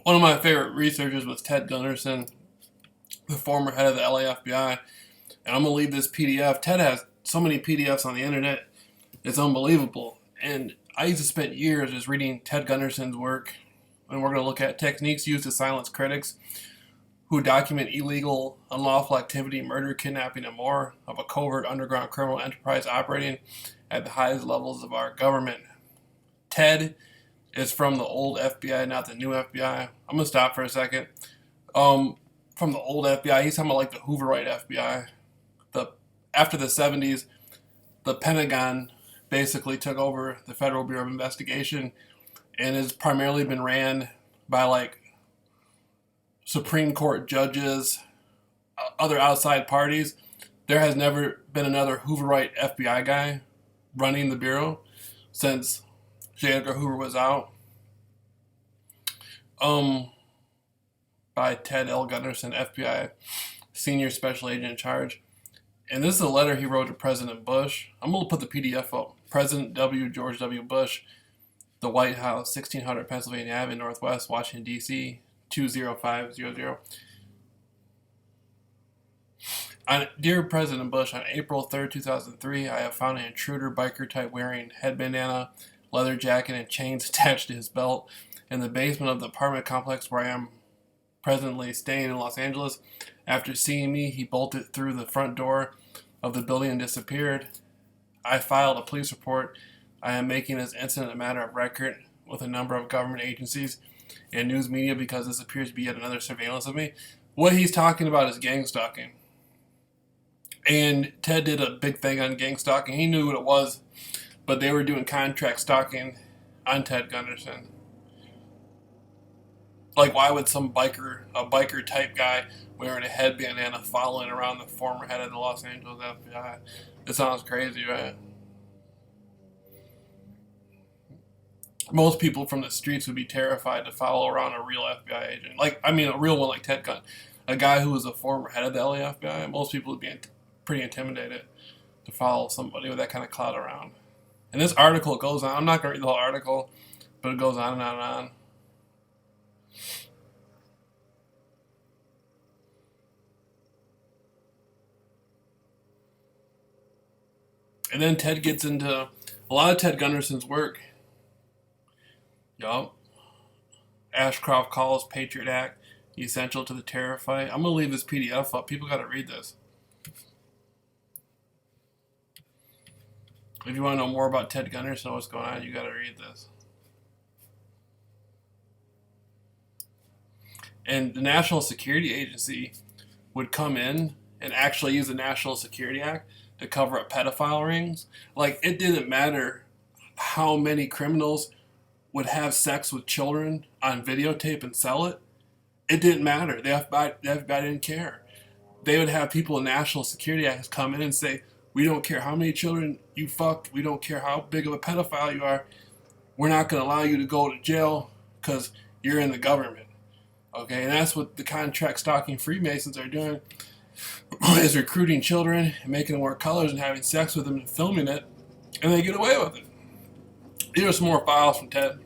One of my favorite researchers was Ted Gunderson, the former head of the LA FBI. And I'm going to leave this PDF. Ted has so many PDFs on the internet. It's unbelievable. And I used to spend years just reading Ted Gunderson's work. And we're going to look at techniques used to silence critics who document illegal, unlawful activity, murder, kidnapping, and more of a covert underground criminal enterprise operating at the highest levels of our government. Ted is from the old FBI, not the new FBI. I'm going to stop for a second. From the old FBI, he's talking about like the Hooverite FBI. After the 70s, the Pentagon basically took over the Federal Bureau of Investigation and has primarily been ran by like Supreme Court judges, other outside parties. There has never been another Hooverite FBI guy running the Bureau since J. Edgar Hoover was out. By Ted L. Gunderson, FBI Senior Special Agent in Charge. And this is a letter he wrote to President Bush. I'm going to put the PDF up. President George W. Bush, the White House, 1600 Pennsylvania Avenue, Northwest, Washington, D.C., 20500. Dear President Bush, on April 3rd, 2003, I have found an intruder biker type wearing head bandana, leather jacket, and chains attached to his belt in the basement of the apartment complex where I am presently staying in Los Angeles. After seeing me, he bolted through the front door of the building and disappeared. I filed a police report. I am making this incident a matter of record with a number of government agencies and news media because this appears to be yet another surveillance of me. What he's talking about is gang stalking. And Ted did a big thing on gang stalking. He knew what it was, but they were doing contract stalking on Ted Gunderson. Like, why would a biker type guy wearing a head bandana following around the former head of the Los Angeles FBI? It sounds crazy, right? Most people from the streets would be terrified to follow around a real FBI agent. A real one like Ted Gunn. A guy who was a former head of the LA FBI. Most people would be pretty intimidated to follow somebody with that kind of clout around. And this article goes on. I'm not going to read the whole article, but it goes on and on and on. And then Ted gets into a lot of Ted Gunderson's work. Yup. Ashcroft calls Patriot Act essential to the terror fight. I'm going to leave this PDF up. People got to read this. If you want to know more about Ted Gunderson, what's going on, you got to read this. And the National Security Agency would come in and actually use the National Security Act to cover up pedophile rings. Like, it didn't matter how many criminals would have sex with children on videotape and sell it. It didn't matter. The FBI didn't care. They would have people in National Security Act come in and say, we don't care how many children you fucked. We don't care how big of a pedophile you are. We're not going to allow you to go to jail because you're in the government. Okay, and that's what the contract stalking Freemasons are doing, is recruiting children and making them wear colors and having sex with them and filming it, and they get away with it. Here are some more files from Ted.